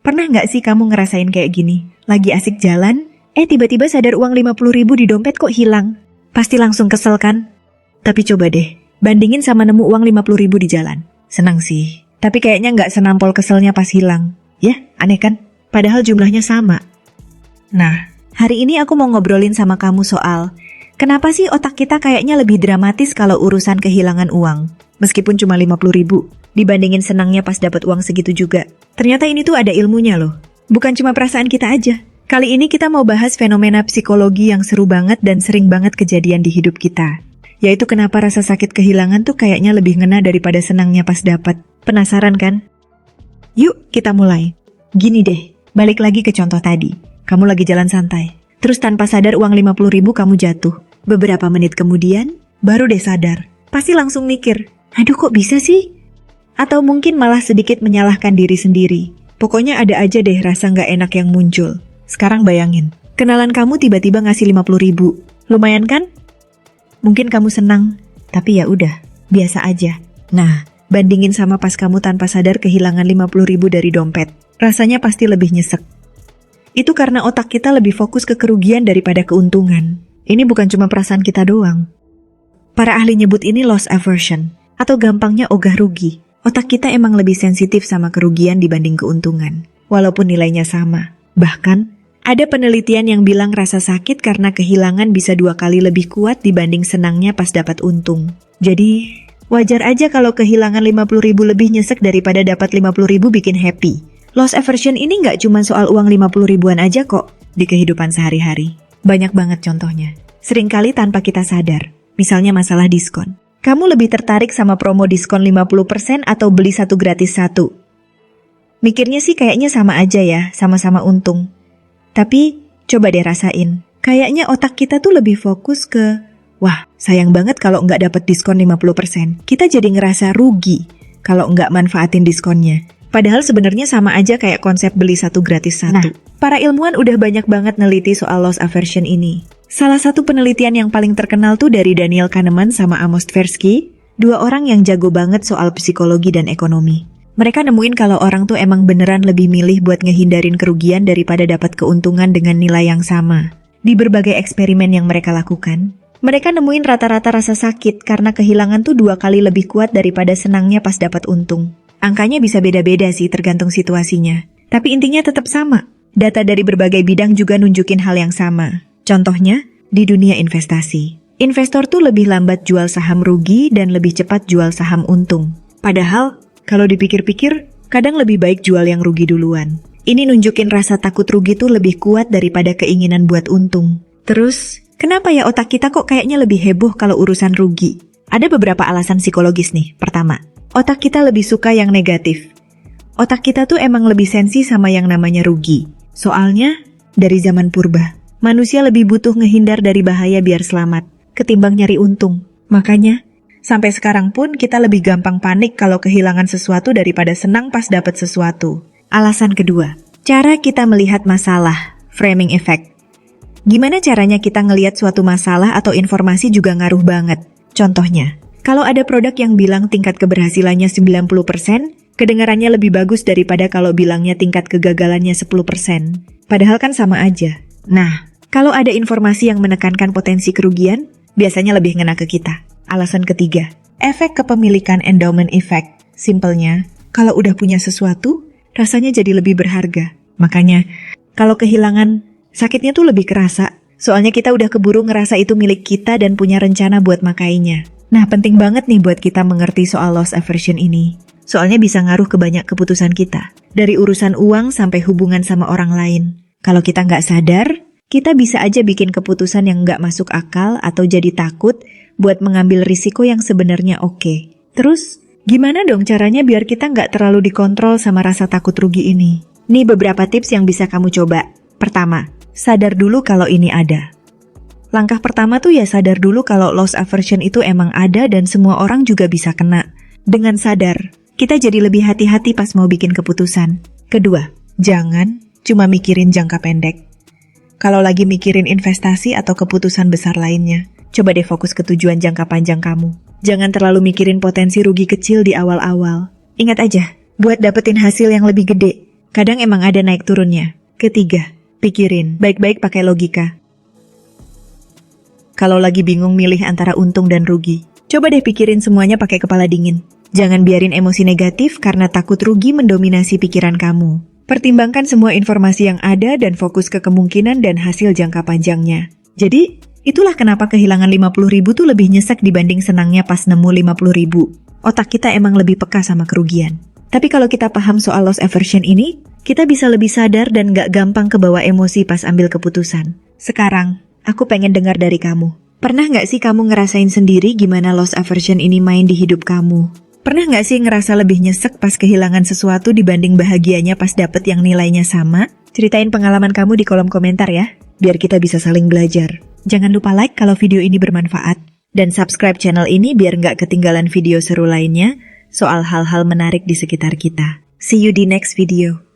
Pernah nggak sih kamu ngerasain kayak gini? Lagi asik jalan, tiba-tiba sadar uang 50.000 di dompet kok hilang. Pasti langsung kesel kan? Tapi coba deh, bandingin sama nemu uang 50.000 di jalan. Senang sih, tapi kayaknya nggak senampol keselnya pas hilang. Ya, aneh kan? Padahal jumlahnya sama. Nah, hari ini aku mau ngobrolin sama kamu soal kenapa sih otak kita kayaknya lebih dramatis kalau urusan kehilangan uang? Meskipun cuma 50.000, dibandingin senangnya pas dapat uang segitu juga. Ternyata ini tuh ada ilmunya loh. Bukan cuma perasaan kita aja. Kali ini kita mau bahas fenomena psikologi yang seru banget dan sering banget kejadian di hidup kita. Yaitu kenapa rasa sakit kehilangan tuh kayaknya lebih ngena daripada senangnya pas dapat. Penasaran kan? Yuk kita mulai. Gini deh, balik lagi ke contoh tadi. Kamu lagi jalan santai. Terus tanpa sadar uang 50.000 kamu jatuh. Beberapa menit kemudian, baru deh sadar. Pasti langsung mikir, aduh kok bisa sih? Atau mungkin malah sedikit menyalahkan diri sendiri. Pokoknya ada aja deh rasa nggak enak yang muncul. Sekarang bayangin, kenalan kamu tiba-tiba ngasih 50.000. Lumayan kan? Mungkin kamu senang, tapi ya udah, biasa aja. Nah, bandingin sama pas kamu tanpa sadar kehilangan 50.000 dari dompet. Rasanya pasti lebih nyesek. Itu karena otak kita lebih fokus ke kerugian daripada keuntungan. Ini bukan cuma perasaan kita doang. Para ahli nyebut ini loss aversion, atau gampangnya ogah rugi. Otak kita emang lebih sensitif sama kerugian dibanding keuntungan, walaupun nilainya sama. Bahkan, ada penelitian yang bilang rasa sakit karena kehilangan bisa 2 kali lebih kuat dibanding senangnya pas dapat untung. Jadi, wajar aja kalau kehilangan 50.000 lebih nyesek daripada dapat 50.000 bikin happy. Loss aversion ini nggak cuma soal uang 50 ribuan aja kok di kehidupan sehari-hari. Banyak banget contohnya. Seringkali tanpa kita sadar. Misalnya masalah diskon. Kamu lebih tertarik sama promo diskon 50% atau beli 1 gratis 1? Mikirnya sih kayaknya sama aja ya, sama-sama untung. Tapi coba deh rasain. Kayaknya otak kita tuh lebih fokus ke, wah sayang banget kalau nggak dapet diskon 50%. Kita jadi ngerasa rugi kalau nggak manfaatin diskonnya. Padahal sebenarnya sama aja kayak konsep beli 1 gratis 1. Nah, para ilmuwan udah banyak banget neliti soal loss aversion ini. Salah satu penelitian yang paling terkenal tuh dari Daniel Kahneman sama Amos Tversky, 2 orang yang jago banget soal psikologi dan ekonomi. Mereka nemuin kalau orang tuh emang beneran lebih milih buat ngehindarin kerugian daripada dapat keuntungan dengan nilai yang sama. Di berbagai eksperimen yang mereka lakukan, mereka nemuin rata-rata rasa sakit karena kehilangan tuh 2 kali lebih kuat daripada senangnya pas dapat untung. Angkanya bisa beda-beda sih tergantung situasinya. Tapi intinya tetap sama. Data dari berbagai bidang juga nunjukin hal yang sama. Contohnya, di dunia investasi. Investor tuh lebih lambat jual saham rugi dan lebih cepat jual saham untung. Padahal, kalau dipikir-pikir, kadang lebih baik jual yang rugi duluan. Ini nunjukin rasa takut rugi tuh lebih kuat daripada keinginan buat untung. Terus, kenapa ya otak kita kok kayaknya lebih heboh kalau urusan rugi? Ada beberapa alasan psikologis nih. Pertama, otak kita lebih suka yang negatif. Otak kita tuh emang lebih sensi sama yang namanya rugi. Soalnya, dari zaman purba, manusia lebih butuh ngehindar dari bahaya biar selamat, ketimbang nyari untung. Makanya, sampai sekarang pun kita lebih gampang panik kalau kehilangan sesuatu daripada senang pas dapat sesuatu. Alasan kedua, cara kita melihat masalah, framing effect. Gimana caranya kita ngelihat suatu masalah atau informasi juga ngaruh banget. Contohnya, kalau ada produk yang bilang tingkat keberhasilannya 90%, kedengarannya lebih bagus daripada kalau bilangnya tingkat kegagalannya 10%. Padahal kan sama aja. Nah, kalau ada informasi yang menekankan potensi kerugian, biasanya lebih ngena ke kita. Alasan ketiga, efek kepemilikan endowment effect. Simpelnya, kalau udah punya sesuatu, rasanya jadi lebih berharga. Makanya, kalau kehilangan, sakitnya tuh lebih kerasa. Soalnya kita udah keburu ngerasa itu milik kita dan punya rencana buat makainya. Nah, penting banget nih buat kita mengerti soal loss aversion ini. Soalnya bisa ngaruh ke banyak keputusan kita. Dari urusan uang sampai hubungan sama orang lain. Kalau kita nggak sadar, kita bisa aja bikin keputusan yang nggak masuk akal atau jadi takut buat mengambil risiko yang sebenarnya oke. Terus, gimana dong caranya biar kita nggak terlalu dikontrol sama rasa takut rugi ini? Nih beberapa tips yang bisa kamu coba. Pertama, sadar dulu kalau ini ada. Langkah pertama tuh ya sadar dulu kalau loss aversion itu emang ada dan semua orang juga bisa kena. Dengan sadar, kita jadi lebih hati-hati pas mau bikin keputusan. Kedua, jangan cuma mikirin jangka pendek. Kalau lagi mikirin investasi atau keputusan besar lainnya, coba deh fokus ke tujuan jangka panjang kamu. Jangan terlalu mikirin potensi rugi kecil di awal-awal. Ingat aja, buat dapetin hasil yang lebih gede, Kadang emang ada naik turunnya. Ketiga, pikirin, baik-baik pakai logika. Kalau lagi bingung milih antara untung dan rugi, coba deh pikirin semuanya pakai kepala dingin. Jangan biarin emosi negatif karena takut rugi mendominasi pikiran kamu. Pertimbangkan semua informasi yang ada dan fokus ke kemungkinan dan hasil jangka panjangnya. Jadi, itulah kenapa kehilangan 50.000 tuh lebih nyesek dibanding senangnya pas nemu 50.000. Otak kita emang lebih peka sama kerugian. Tapi kalau kita paham soal loss aversion ini, kita bisa lebih sadar dan gak gampang kebawa emosi pas ambil keputusan. Sekarang, aku pengen dengar dari kamu. Pernah gak sih kamu ngerasain sendiri gimana loss aversion ini main di hidup kamu? Pernah gak sih ngerasa lebih nyesek pas kehilangan sesuatu dibanding bahagianya pas dapet yang nilainya sama? Ceritain pengalaman kamu di kolom komentar ya, biar kita bisa saling belajar. Jangan lupa like kalau video ini bermanfaat, dan subscribe channel ini biar gak ketinggalan video seru lainnya soal hal-hal menarik di sekitar kita. See you di next video.